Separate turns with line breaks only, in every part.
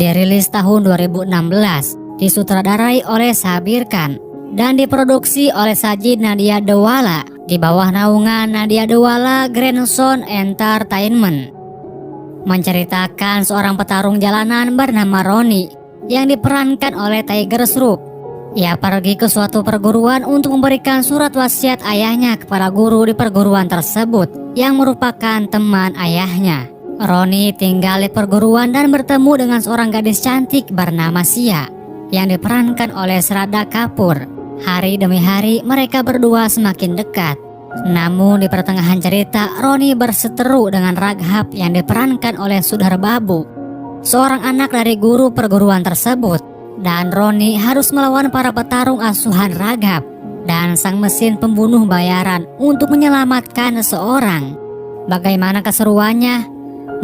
Dirilis tahun 2016, disutradarai oleh Sabir Khan dan diproduksi oleh Sajid Nadia Dewala di bawah naungan Nadia Dewala Grandson Entertainment. Menceritakan seorang petarung jalanan bernama Roni yang diperankan oleh Tiger Shroff. Ia pergi ke suatu perguruan untuk memberikan surat wasiat ayahnya kepada guru di perguruan tersebut yang merupakan teman ayahnya. Roni tinggal di perguruan dan bertemu dengan seorang gadis cantik bernama Sia yang diperankan oleh Shraddha Kapoor. Hari demi hari mereka berdua semakin dekat. Namun di pertengahan cerita, Roni berseteru dengan Raghav yang diperankan oleh Sudhar Babu, seorang anak dari guru perguruan tersebut. Dan Roni harus melawan para petarung asuhan Raghav dan sang mesin pembunuh bayaran untuk menyelamatkan seseorang. Bagaimana keseruannya?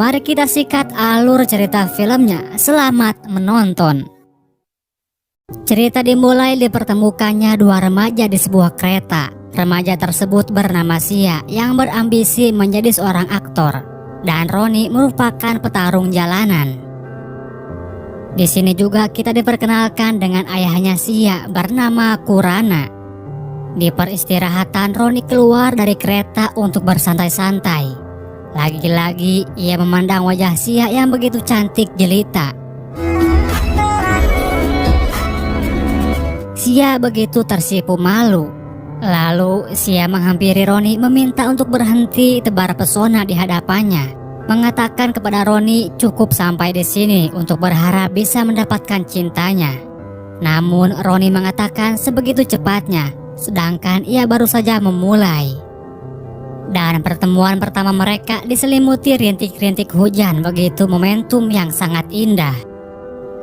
Mari kita sikat alur cerita filmnya. Selamat menonton. Cerita dimulai dipertemukannya dua remaja di sebuah kereta. Remaja tersebut bernama Sia yang berambisi menjadi seorang aktor, dan Roni merupakan petarung jalanan. Di sini juga kita diperkenalkan dengan ayahnya Sia bernama Kurana. Di peristirahatan, Roni keluar dari kereta untuk bersantai-santai. Lagi-lagi ia memandang wajah Sia yang begitu cantik jelita. Sia begitu tersipu malu. Lalu Sia menghampiri Roni meminta untuk berhenti tebar pesona di hadapannya, mengatakan kepada Roni cukup sampai di sini untuk berharap bisa mendapatkan cintanya. Namun Roni mengatakan sebegitu cepatnya, sedangkan ia baru saja memulai. Dan pertemuan pertama mereka diselimuti rintik-rintik hujan, begitu momentum yang sangat indah.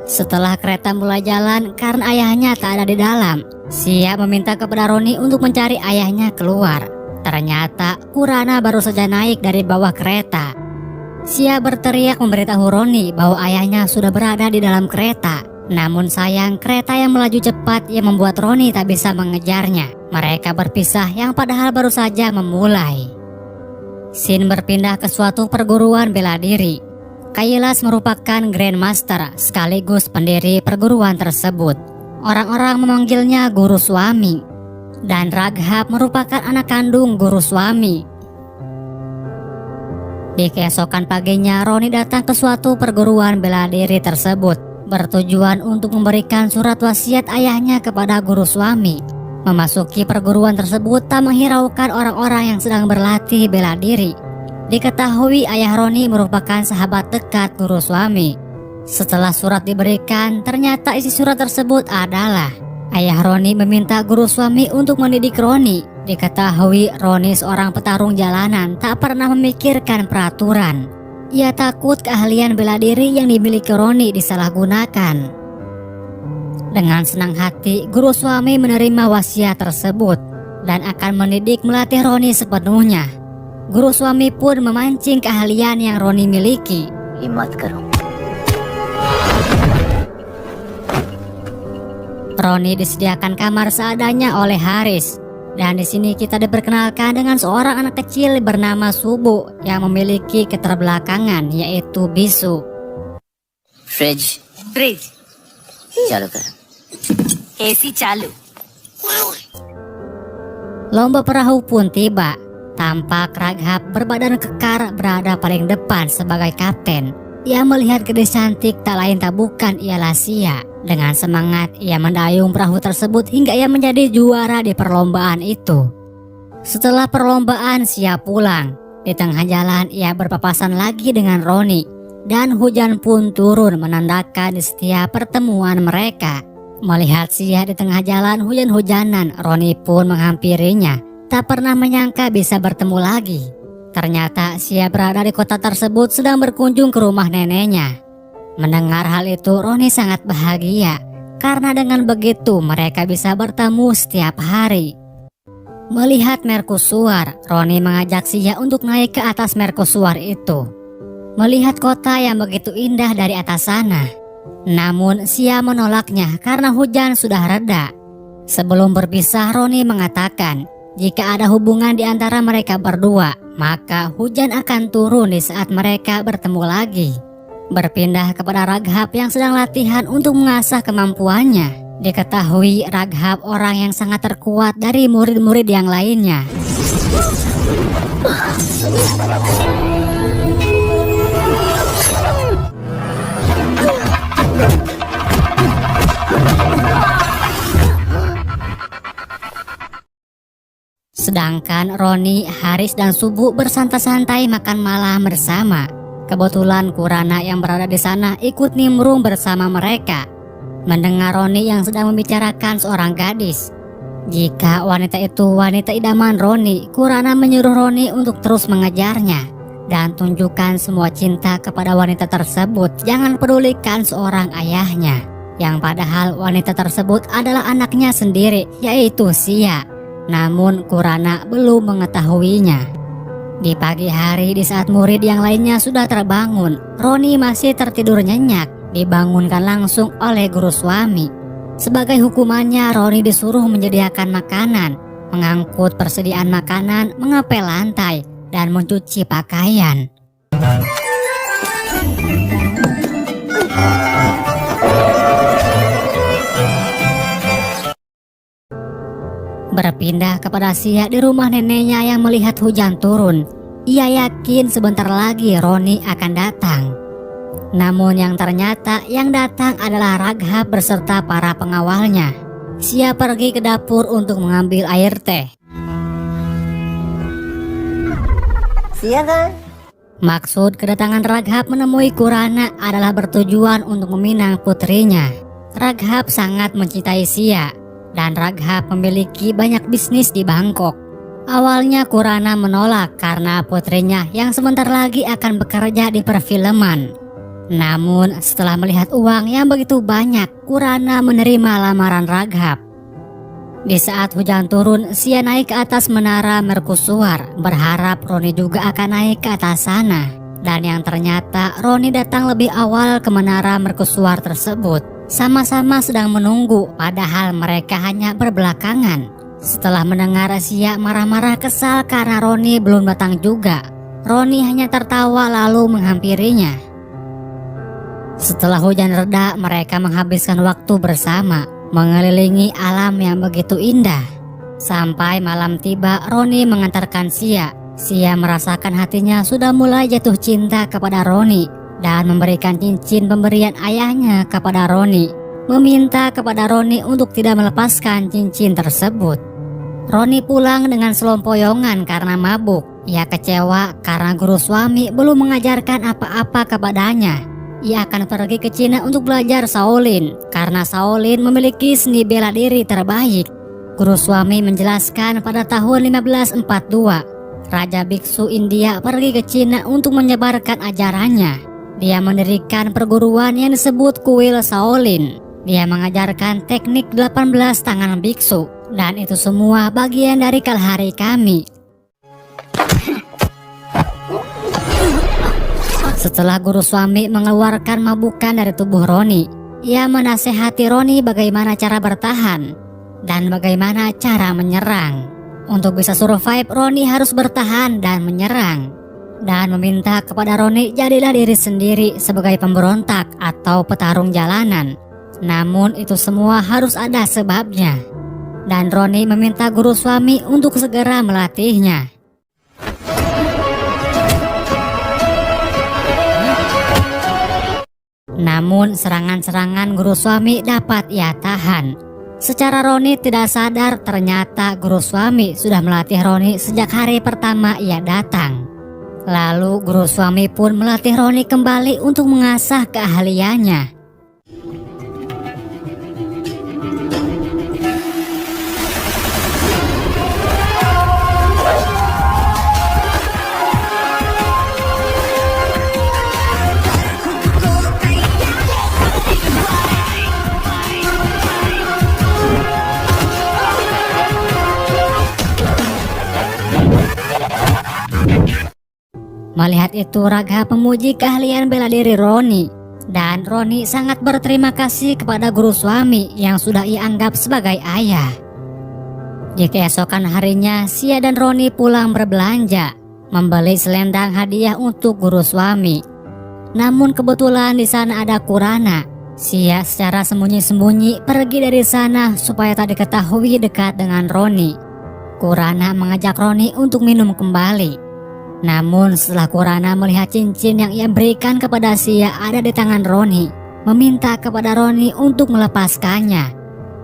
Setelah kereta mulai jalan karena ayahnya tak ada di dalam, Sia meminta kepada Roni untuk mencari ayahnya keluar. Ternyata Kurana baru saja naik dari bawah kereta. Sia berteriak memberitahu Roni bahwa ayahnya sudah berada di dalam kereta. Namun sayang, kereta yang melaju cepat yang membuat Roni tak bisa mengejarnya. Mereka berpisah yang padahal baru saja memulai. Scene berpindah ke suatu perguruan bela diri. Kailas merupakan Grandmaster sekaligus pendiri perguruan tersebut. Orang-orang memanggilnya Guru Swami. Dan Raghav merupakan anak kandung Guru Swami. Di keesokan paginya, Roni datang ke suatu perguruan bela diri tersebut bertujuan untuk memberikan surat wasiat ayahnya kepada Guru Swami. Memasuki perguruan tersebut tak menghiraukan orang-orang yang sedang berlatih bela diri. Diketahui ayah Roni merupakan sahabat dekat Guru Swami. Setelah surat diberikan, ternyata isi surat tersebut adalah ayah Roni meminta Guru Swami untuk mendidik Roni. Diketahui Roni seorang petarung jalanan tak pernah memikirkan peraturan. Ia takut keahlian bela diri yang dimiliki Roni disalahgunakan. Dengan senang hati, Guru Swami menerima wasiat tersebut dan akan mendidik melatih Roni sepenuhnya. Guru Swami pun memancing keahlian yang Roni miliki. Roni disediakan kamar seadanya oleh Haris. Dan di sini kita diperkenalkan dengan seorang anak kecil bernama Subu yang memiliki keterbelakangan, yaitu bisu.
Fridge चालू कर AC चालू.
Lomba perahu pun tiba. Tampak Raghav berbadan kekar berada paling depan sebagai kapten. Ia melihat gadis cantik tak lain tak bukan ialah Sia. Dengan semangat ia mendayung perahu tersebut hingga ia menjadi juara di perlombaan itu. Setelah perlombaan, Sia pulang. Di tengah jalan ia berpapasan lagi dengan Roni. Dan hujan pun turun menandakan di setiap pertemuan mereka. Melihat Sia di tengah jalan hujan-hujanan, Roni pun menghampirinya. Tak pernah menyangka bisa bertemu lagi. Ternyata Sia berada di kota tersebut sedang berkunjung ke rumah neneknya. Mendengar hal itu, Roni sangat bahagia. Karena dengan begitu mereka bisa bertemu setiap hari. Melihat mercusuar, Roni mengajak Sia untuk naik ke atas mercusuar itu. Melihat kota yang begitu indah dari atas sana. Namun Sia menolaknya karena hujan sudah reda. Sebelum berpisah, Roni mengatakan jika ada hubungan di antara mereka berdua, maka hujan akan turun di saat mereka bertemu lagi. Berpindah kepada Raghab yang sedang latihan untuk mengasah kemampuannya. Diketahui Raghab orang yang sangat terkuat dari murid-murid yang lainnya. Sedangkan Roni, Haris, dan Subu bersantai-santai makan malam bersama. Kebetulan Kurana yang berada di sana ikut nimbrung bersama mereka. Mendengar Roni yang sedang membicarakan seorang gadis. Jika wanita itu wanita idaman Roni, Kurana menyuruh Roni untuk terus mengejarnya dan tunjukkan semua cinta kepada wanita tersebut. Jangan pedulikan seorang ayahnya, yang padahal wanita tersebut adalah anaknya sendiri, yaitu Sia. Namun Kurana belum mengetahuinya. Di pagi hari, di saat murid yang lainnya sudah terbangun, Roni masih tertidur nyenyak. Dibangunkan langsung oleh guru suami. Sebagai hukumannya, Roni disuruh menyediakan makanan, mengangkut persediaan makanan, mengepel lantai, dan mencuci pakaian. Berpindah kepada Sia di rumah neneknya yang melihat hujan turun. Ia yakin sebentar lagi Roni akan datang. Namun yang ternyata yang datang adalah Raghab beserta para pengawalnya. Sia pergi ke dapur untuk mengambil air teh.
Sia kan?
Maksud kedatangan Raghab menemui Kurana adalah bertujuan untuk meminang putrinya. Raghab sangat mencintai Sia. Dan Raghab memiliki banyak bisnis di Bangkok. Awalnya Kurana menolak karena putrinya yang sebentar lagi akan bekerja di perfilman. Namun setelah melihat uang yang begitu banyak, Kurana menerima lamaran Raghab. Di saat hujan turun, Sia naik ke atas menara mercusuar, berharap Roni juga akan naik ke atas sana. Dan yang ternyata Roni datang lebih awal ke menara mercusuar tersebut. Sama-sama sedang menunggu, padahal mereka hanya berbelakangan. Setelah mendengar Sia marah-marah kesal karena Roni belum datang juga, Roni hanya tertawa lalu menghampirinya. Setelah hujan reda, mereka menghabiskan waktu bersama, mengelilingi alam yang begitu indah. Sampai malam tiba, Roni mengantarkan Sia. Sia merasakan hatinya sudah mulai jatuh cinta kepada Roni. Dan memberikan cincin pemberian ayahnya kepada Roni, meminta kepada Roni untuk tidak melepaskan cincin tersebut. Roni pulang dengan selompoyongan karena mabuk. Ia kecewa karena guru suami belum mengajarkan apa-apa kepadanya. Ia akan pergi ke Cina untuk belajar Shaolin karena Shaolin memiliki seni bela diri terbaik. Guru suami menjelaskan pada tahun 1542, Raja Biksu India pergi ke Cina untuk menyebarkan ajarannya. Dia mendirikan perguruan yang disebut kuil Shaolin. Dia mengajarkan teknik 18 tangan biksu. Dan itu semua bagian dari kalahari kami. Setelah guru suami mengeluarkan mabukan dari tubuh Roni, ia menasehati Roni bagaimana cara bertahan dan bagaimana cara menyerang. Untuk bisa survive, Roni harus bertahan dan menyerang. Dan meminta kepada Roni jadilah diri sendiri sebagai pemberontak atau petarung jalanan. Namun itu semua harus ada sebabnya. Dan Roni meminta guru suami untuk segera melatihnya. Namun serangan-serangan guru suami dapat ia tahan. Secara Roni tidak sadar ternyata guru suami sudah melatih Roni sejak hari pertama ia datang. Lalu guru suami pun melatih Roni kembali untuk mengasah keahliannya. Melihat itu, Raghab memuji keahlian bela diri Roni. Dan Roni sangat berterima kasih kepada guru suami yang sudah ia anggap sebagai ayah. Di keesokan harinya, Sia dan Roni pulang berbelanja, membeli selendang hadiah untuk guru suami. Namun kebetulan di sana ada Kurana. Sia secara sembunyi-sembunyi pergi dari sana supaya tak diketahui dekat dengan Roni. Kurana mengajak Roni untuk minum kembali. Namun setelah Kurana melihat cincin yang ia berikan kepada Sia ada di tangan Roni, meminta kepada Roni untuk melepaskannya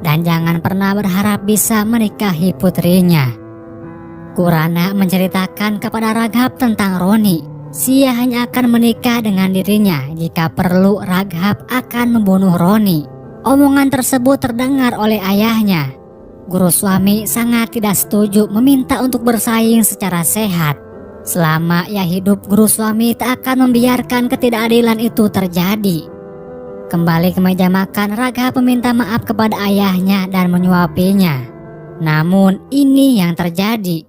dan jangan pernah berharap bisa menikahi putrinya. Kurana menceritakan kepada Raghab tentang Roni. Sia hanya akan menikah dengan dirinya jika perlu Raghab akan membunuh Roni. Omongan tersebut terdengar oleh ayahnya. Guru suami sangat tidak setuju meminta untuk bersaing secara sehat. Selama ia hidup, guru suami tak akan membiarkan ketidakadilan itu terjadi. Kembali ke meja makan, Raghab meminta maaf kepada ayahnya dan menyuapinya. Namun ini yang terjadi.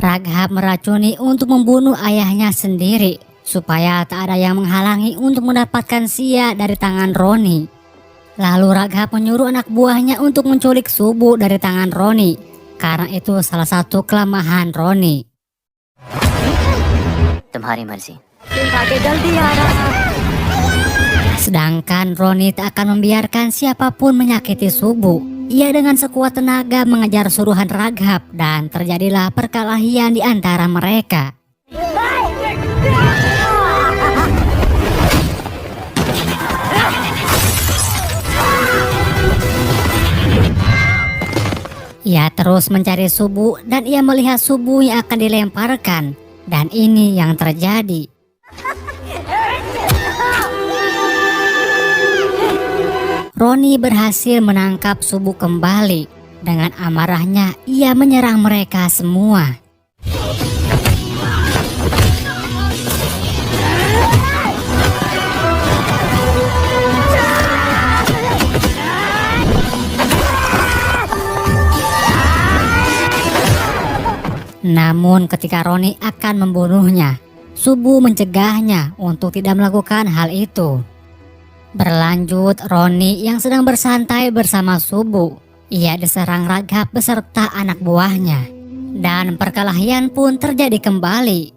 Raghab meracuni untuk membunuh ayahnya sendiri supaya tak ada yang menghalangi untuk mendapatkan Sia dari tangan Roni. Lalu Raghab menyuruh anak buahnya untuk menculik Subu dari tangan Roni karena itu salah satu kelemahan Roni.
तुम्हारी मर्जी।
Sedangkan Roni tak akan membiarkan siapapun menyakiti Subu. Ia dengan sekuat tenaga mengejar suruhan Raghab dan terjadilah perkelahian di antara mereka. Ia terus mencari Subu dan ia melihat Subu yang akan dilemparkan dan ini yang terjadi. Roni berhasil menangkap Subu kembali. Dengan amarahnya ia menyerang mereka semua. Namun ketika Roni akan membunuhnya, Subu mencegahnya untuk tidak melakukan hal itu. Berlanjut, Roni yang sedang bersantai bersama Subu, ia diserang Raghab beserta anak buahnya. Dan perkelahian pun terjadi kembali.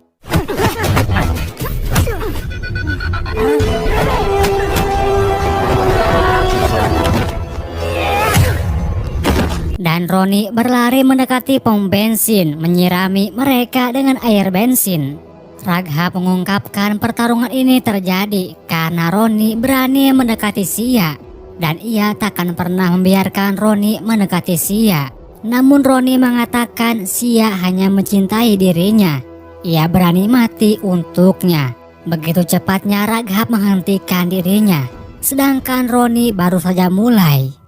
Dan Roni berlari mendekati pom bensin, menyirami mereka dengan air bensin. Raghab mengungkapkan pertarungan ini terjadi karena Roni berani mendekati Sia dan ia takkan pernah membiarkan Roni mendekati Sia. Namun Roni mengatakan Sia hanya mencintai dirinya. Ia berani mati untuknya. Begitu cepatnya Raghab menghentikan dirinya, sedangkan Roni baru saja mulai.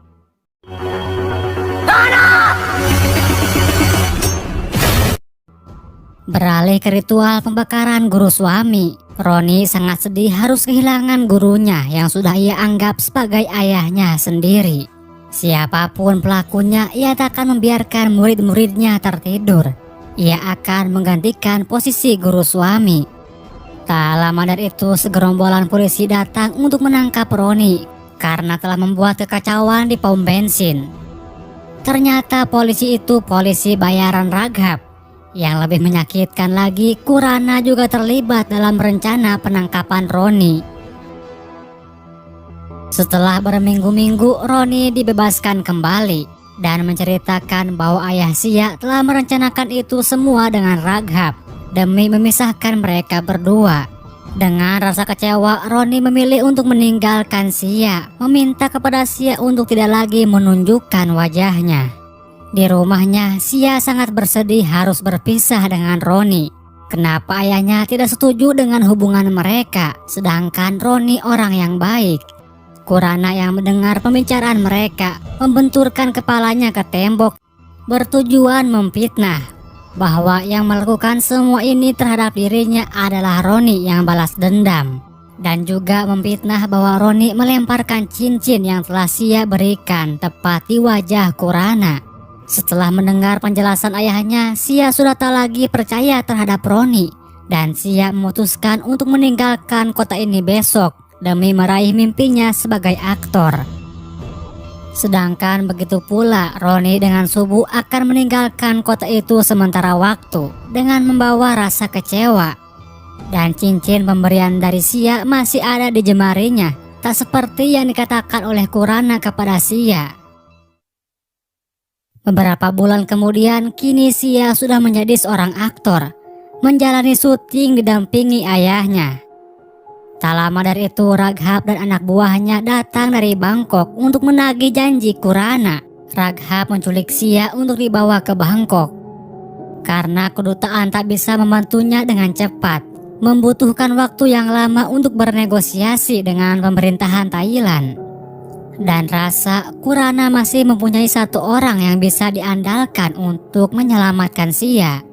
Beralih ke ritual pembakaran guru suami, Roni sangat sedih harus kehilangan gurunya yang sudah ia anggap sebagai ayahnya sendiri. Siapapun pelakunya, ia tak akan membiarkan murid-muridnya tertidur. Ia akan menggantikan posisi guru suami. Tak lama dari itu, segerombolan polisi datang untuk menangkap Roni karena telah membuat kekacauan di pom bensin. Ternyata polisi itu polisi bayaran Raghab. Yang lebih menyakitkan lagi, Kurana juga terlibat dalam rencana penangkapan Roni. Setelah berminggu-minggu, Roni dibebaskan kembali dan menceritakan bahwa ayah Sia telah merencanakan itu semua dengan Raghab demi memisahkan mereka berdua. Dengan rasa kecewa, Roni memilih untuk meninggalkan Sia, meminta kepada Sia untuk tidak lagi menunjukkan wajahnya. Di rumahnya, Sia sangat bersedih harus berpisah dengan Roni. Kenapa ayahnya tidak setuju dengan hubungan mereka, sedangkan Roni orang yang baik. Kurana yang mendengar pembicaraan mereka membenturkan kepalanya ke tembok, bertujuan memfitnah bahwa yang melakukan semua ini terhadap dirinya adalah Roni yang balas dendam. Dan juga memfitnah bahwa Roni melemparkan cincin yang telah Sia berikan tepat di wajah Kurana. Setelah mendengar penjelasan ayahnya, Sia sudah tak lagi percaya terhadap Roni dan Sia memutuskan untuk meninggalkan kota ini besok demi meraih mimpinya sebagai aktor. Sedangkan begitu pula Roni dengan Subu akan meninggalkan kota itu sementara waktu dengan membawa rasa kecewa. Dan cincin pemberian dari Sia masih ada di jemarinya, tak seperti yang dikatakan oleh Kurana kepada Sia. Beberapa bulan kemudian, kini Sia sudah menjadi seorang aktor, menjalani syuting didampingi ayahnya. Tak lama dari itu, Raghab dan anak buahnya datang dari Bangkok untuk menagih janji Kurana. Raghab menculik Sia untuk dibawa ke Bangkok. Karena kedutaan tak bisa membantunya dengan cepat, membutuhkan waktu yang lama untuk bernegosiasi dengan pemerintahan Thailand. Dan rasa Kurana masih mempunyai satu orang yang bisa diandalkan untuk menyelamatkan Sia.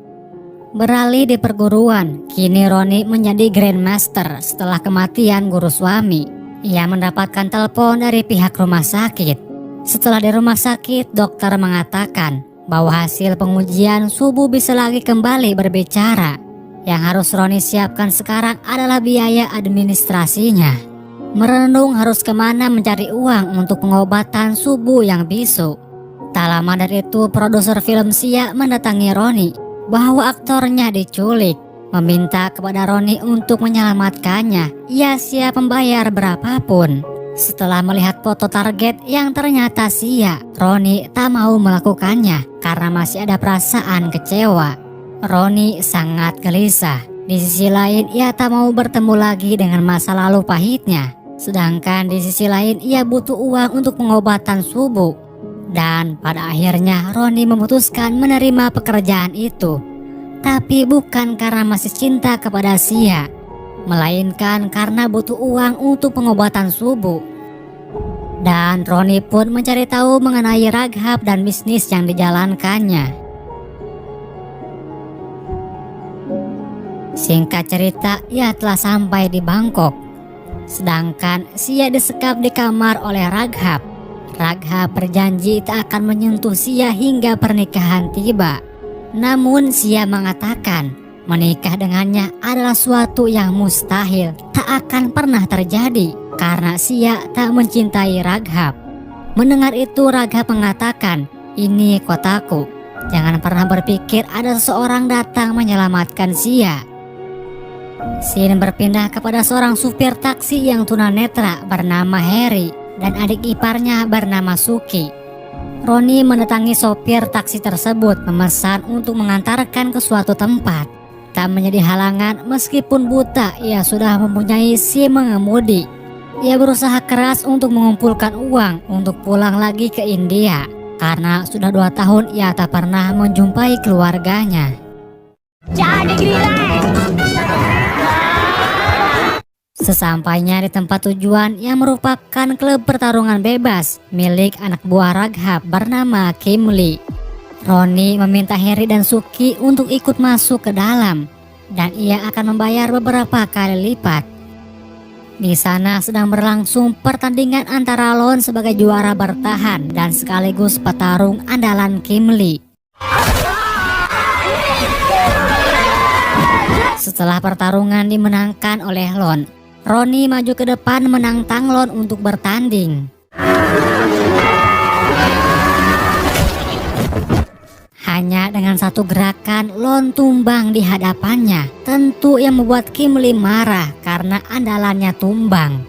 Beralih di perguruan, kini Roni menjadi Grandmaster setelah kematian guru suami. Ia mendapatkan telepon dari pihak rumah sakit. Setelah di rumah sakit, dokter mengatakan bahwa hasil pengujian Subu bisa lagi kembali berbicara. Yang harus Roni siapkan sekarang adalah biaya administrasinya. Merenung harus kemana mencari uang untuk pengobatan Subu yang bisu. Tak lama dari itu, produser film Sia mendatangi Roni bahwa aktornya diculik, meminta kepada Roni untuk menyelamatkannya. Ia siap membayar berapapun. Setelah melihat foto target yang ternyata Sia, Roni tak mau melakukannya karena masih ada perasaan kecewa. Roni sangat gelisah. Di sisi lain, ia tak mau bertemu lagi dengan masa lalu pahitnya. Sedangkan di sisi lain, ia butuh uang untuk pengobatan Subu. Dan pada akhirnya Roni memutuskan menerima pekerjaan itu. Tapi bukan karena masih cinta kepada Sia, melainkan karena butuh uang untuk pengobatan Subu. Dan Roni pun mencari tahu mengenai Raghab dan bisnis yang dijalankannya. Singkat cerita, ia telah sampai di Bangkok. Sedangkan Sia disekap di kamar oleh Raghab. Raghab berjanji tak akan menyentuh Sia hingga pernikahan tiba. Namun Sia mengatakan menikah dengannya adalah suatu yang mustahil, tak akan pernah terjadi karena Sia tak mencintai Raghab. Mendengar itu, Raghab mengatakan, "Ini kotaku. Jangan pernah berpikir ada seseorang datang menyelamatkan Sia." Scene berpindah kepada seorang supir taksi yang tunanetra bernama Harry dan adik iparnya bernama Suki. Roni mendatangi sopir taksi tersebut memesan untuk mengantarkan ke suatu tempat. Tak menjadi halangan meskipun buta, ia sudah mempunyai SIM mengemudi. Ia berusaha keras untuk mengumpulkan uang untuk pulang lagi ke India. Karena sudah 2 tahun ia tak pernah menjumpai keluarganya. Sesampainya di tempat tujuan yang merupakan klub pertarungan bebas milik anak buah Raghab bernama Kim Lee, Roni meminta Harry dan Suki untuk ikut masuk ke dalam dan ia akan membayar beberapa kali lipat. Di sana sedang berlangsung pertandingan antara Lon sebagai juara bertahan dan sekaligus petarung andalan Kim Lee. Setelah pertarungan dimenangkan oleh Lon, Roni maju ke depan menantang Lon untuk bertanding. Hanya dengan satu gerakan Lon tumbang di hadapannya. Tentu yang membuat Kim Lee marah karena andalannya tumbang.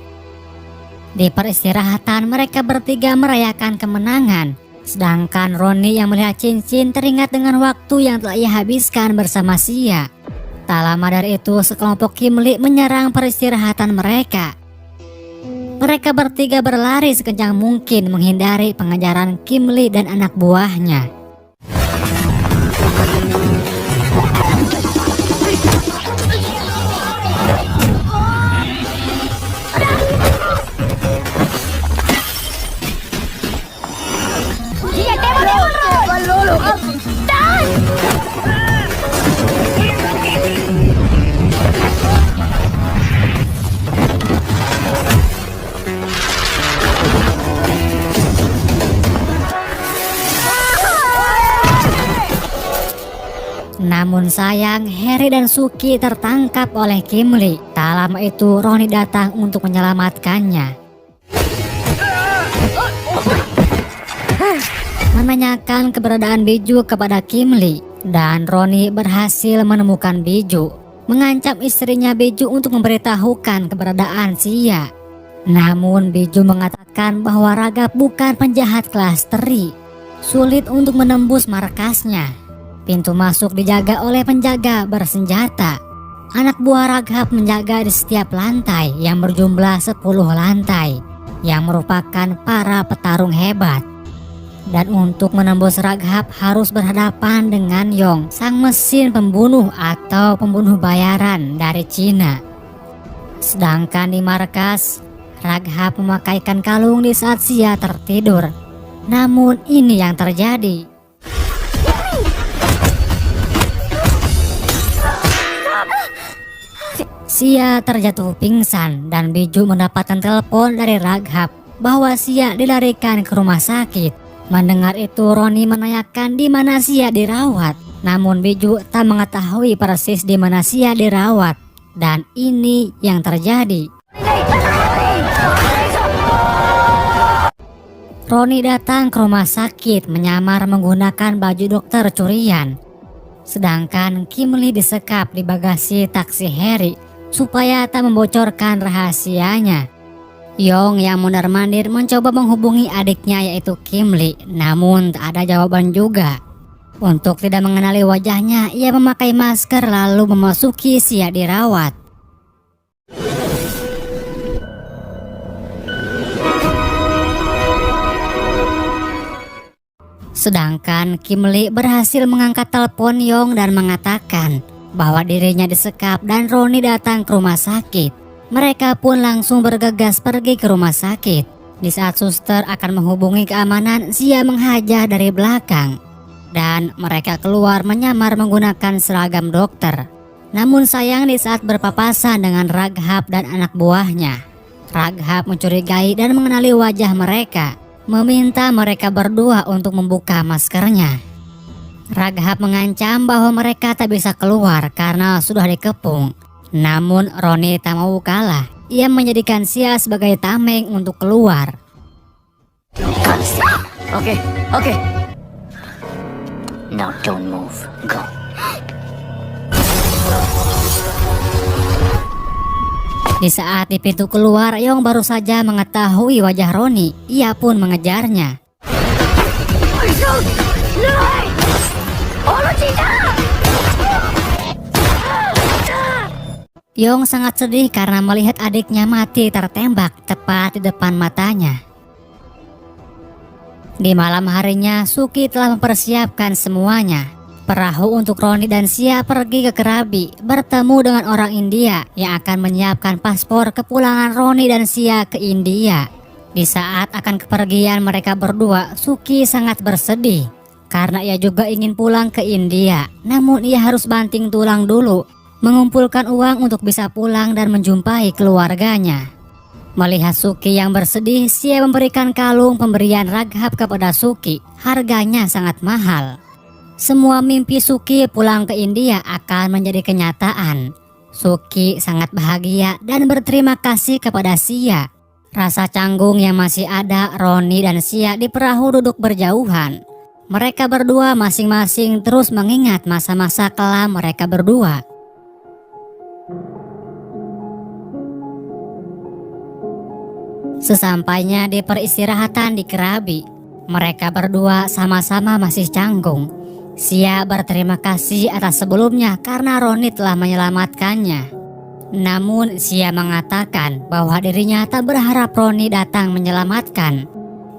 Di peristirahatan mereka bertiga merayakan kemenangan. Sedangkan Roni yang melihat cincin teringat dengan waktu yang telah ia habiskan bersama Sia. Tak lama dari itu sekelompok Kim Lee menyerang peristirahatan mereka. Mereka bertiga berlari sekencang mungkin menghindari pengejaran Kim Lee dan anak buahnya. Namun sayang, Harry dan Suki tertangkap oleh Kim Lee. Tak lama itu Roni datang untuk menyelamatkannya. menanyakan keberadaan Biju kepada Kimli. Dan Roni berhasil menemukan Biju, mengancam istrinya Biju untuk memberitahukan keberadaan Sia. Namun Biju mengatakan bahwa Raghab bukan penjahat kelas teri. Sulit untuk menembus markasnya. Pintu masuk dijaga oleh penjaga bersenjata. Anak buah Raghab menjaga di setiap lantai yang berjumlah 10 lantai, yang merupakan para petarung hebat. Dan untuk menembus Raghab harus berhadapan dengan Yong, sang mesin pembunuh atau pembunuh bayaran dari Cina. Sedangkan di markas, Raghab memakaikan kalung di saat Sia tertidur. Namun ini yang terjadi. Sia terjatuh pingsan dan Biju mendapatkan telepon dari Raghab bahwa Sia dilarikan ke rumah sakit. Mendengar itu, Roni menanyakan di mana Sia dirawat. Namun Biju tak mengetahui persis di mana Sia dirawat. Dan ini yang terjadi. Roni datang ke rumah sakit menyamar menggunakan baju dokter curian. Sedangkan Kimli disekap di bagasi taksi Harry supaya tak membocorkan rahasianya. Yong yang mondar-mandir mencoba menghubungi adiknya yaitu Kimli, namun tak ada jawaban juga. Untuk tidak mengenali wajahnya, ia memakai masker lalu memasuki Sia dirawat. Sedangkan Kimli berhasil mengangkat telepon Yong dan mengatakan bahwa dirinya disekap dan Roni datang ke rumah sakit. Mereka pun langsung bergegas pergi ke rumah sakit. Di saat suster akan menghubungi keamanan, Sia menghajar dari belakang. Dan mereka keluar menyamar menggunakan seragam dokter. Namun sayang di saat berpapasan dengan Raghab dan anak buahnya, Raghab mencurigai dan mengenali wajah mereka, meminta mereka berdua untuk membuka maskernya. Raghab mengancam bahwa mereka tak bisa keluar karena sudah dikepung. Namun Roni tak mau kalah. Ia menjadikan Sia sebagai tameng untuk keluar.
Okay. Now don't move. Go.
Di saat di pintu keluar, Yong baru saja mengetahui wajah Roni. Ia pun mengejarnya. Yong sangat sedih karena melihat adiknya mati tertembak tepat di depan matanya. Di malam harinya, Suki telah mempersiapkan semuanya. Perahu untuk Roni dan Sia pergi ke Krabi, bertemu dengan orang India yang akan menyiapkan paspor kepulangan Roni dan Sia ke India. Di saat akan kepergian mereka berdua, Suki sangat bersedih karena ia juga ingin pulang ke India. Namun ia harus banting tulang dulu, mengumpulkan uang untuk bisa pulang dan menjumpai keluarganya. Melihat Suki yang bersedih, Sia memberikan kalung pemberian Raghab kepada Suki. Harganya sangat mahal. Semua mimpi Suki pulang ke India akan menjadi kenyataan. Suki sangat bahagia dan berterima kasih kepada Sia. Rasa canggung yang masih ada, Roni dan Sia di perahu duduk berjauhan. Mereka berdua masing-masing terus mengingat masa-masa kelam mereka berdua. Sesampainya di peristirahatan di Krabi, mereka berdua sama-sama masih canggung. Sia berterima kasih atas sebelumnya karena Roni telah menyelamatkannya. Namun Sia mengatakan bahwa dirinya tak berharap Roni datang menyelamatkan.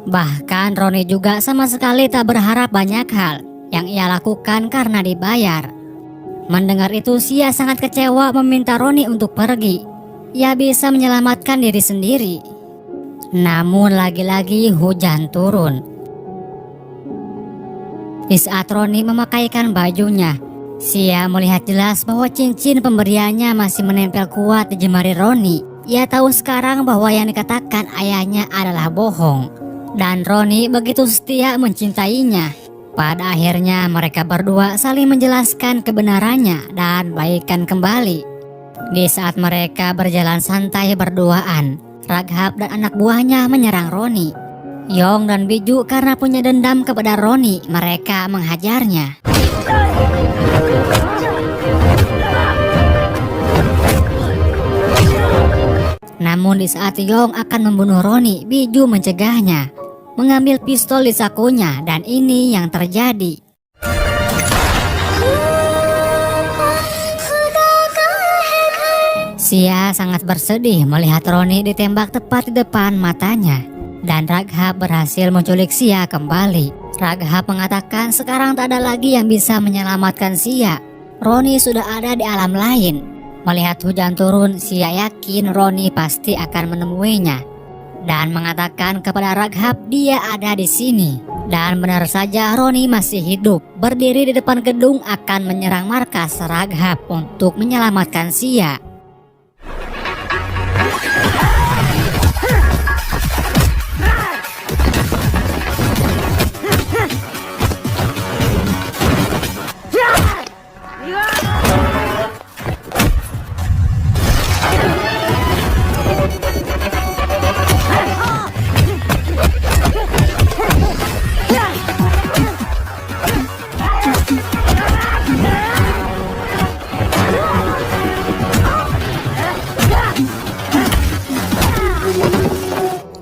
Bahkan Roni juga sama sekali tak berharap banyak hal yang ia lakukan karena dibayar. Mendengar itu, Sia sangat kecewa meminta Roni untuk pergi. Ia bisa menyelamatkan diri sendiri. Namun lagi-lagi hujan turun. Di saat Roni memakaikan bajunya, Sia melihat jelas bahwa cincin pemberiannya masih menempel kuat di jemari Roni. Ia tahu sekarang bahwa yang dikatakan ayahnya adalah bohong. Dan Roni begitu setia mencintainya. Pada akhirnya mereka berdua saling menjelaskan kebenarannya dan baikan kembali. Di saat mereka berjalan santai berduaan, Raghab dan anak buahnya menyerang Roni. Yong dan Biju karena punya dendam kepada Roni, mereka menghajarnya. Namun di saat Yong akan membunuh Roni, Biju mencegahnya, mengambil pistol di sakunya, dan ini yang terjadi. Sia sangat bersedih melihat Roni ditembak tepat di depan matanya. Dan Raghab berhasil menculik Sia kembali. Raghab mengatakan sekarang tak ada lagi yang bisa menyelamatkan Sia. Roni sudah ada di alam lain. Melihat hujan turun, Sia yakin Roni pasti akan menemuinya. Dan mengatakan kepada Raghab dia ada di sini. Dan benar saja Roni masih hidup. Berdiri di depan gedung akan menyerang markas Raghab untuk menyelamatkan Sia.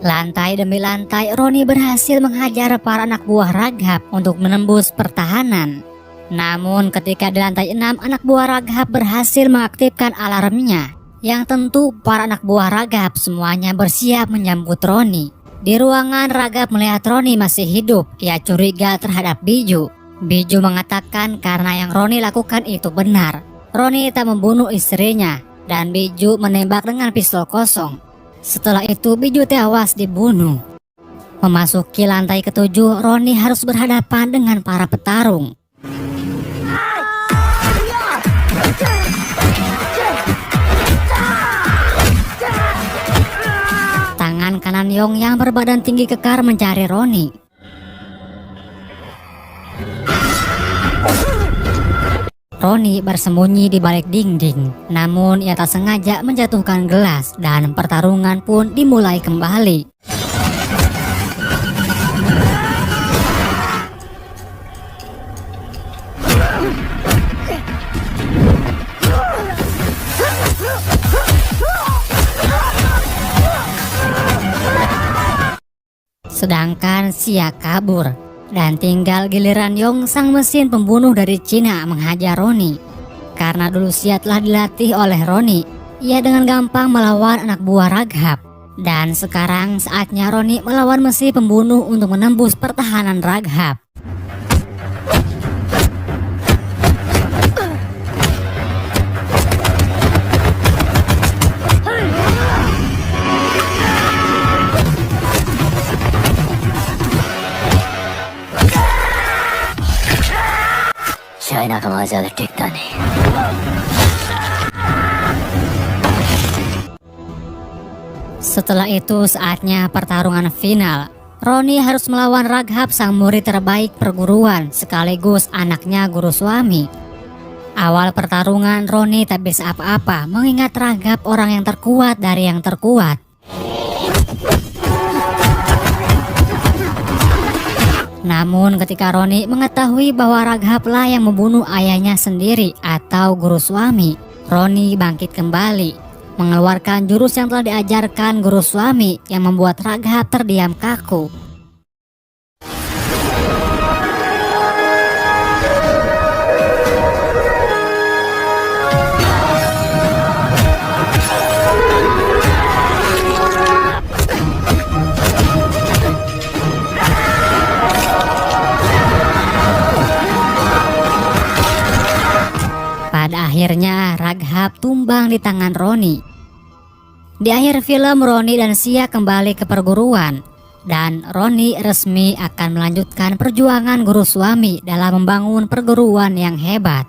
Lantai demi lantai, Roni berhasil menghajar para anak buah Raghab untuk menembus pertahanan. Namun ketika di lantai 6, anak buah Raghab berhasil mengaktifkan alarmnya. Yang tentu para anak buah Raghab semuanya bersiap menyambut Roni. Di ruangan, Raghab melihat Roni masih hidup. Ia curiga terhadap Biju. Biju mengatakan karena yang Roni lakukan itu benar. Roni tak membunuh istrinya, dan Biju menembak dengan pistol kosong. Setelah itu Biju tewas dibunuh. Memasuki lantai ke-7, Roni harus berhadapan dengan para petarung. Tangan kanan Yong yang berbadan tinggi kekar mencari Roni. Roni bersembunyi di balik dinding, namun ia tak sengaja menjatuhkan gelas dan pertarungan pun dimulai kembali. Sedangkan Sia kabur. Dan tinggal giliran Yong, sang mesin pembunuh dari Cina, menghajar Roni. Karena dulu Sia telah dilatih oleh Roni, ia dengan gampang melawan anak buah Raghab. Dan sekarang saatnya Roni melawan mesin pembunuh untuk menembus pertahanan Raghab.
China का मजा ज्यादा टिकता नहीं.
Setelah itu saatnya pertarungan final. Roni harus melawan Raghab, sang murid terbaik perguruan, sekaligus anaknya guru suami. Awal pertarungan Roni tak bisa apa-apa, mengingat Raghab orang yang terkuat dari yang terkuat. Namun ketika Roni mengetahui bahwa Raghab-lah yang membunuh ayahnya sendiri atau guru suami, Roni bangkit kembali, mengeluarkan jurus yang telah diajarkan guru suami yang membuat Raghab terdiam kaku. Pada akhirnya Raghab tumbang di tangan Roni. Di akhir film, Roni dan Sia kembali ke perguruan, dan Roni resmi akan melanjutkan perjuangan guru suami dalam membangun perguruan yang hebat.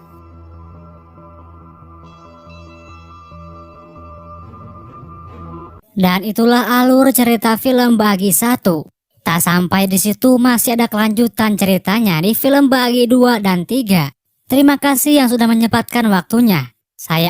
Dan itulah alur cerita film bagi 1. Tak sampai di situ, masih ada kelanjutan ceritanya di film bagi 2 dan 3. Terima kasih yang sudah menyempatkan waktunya. Saya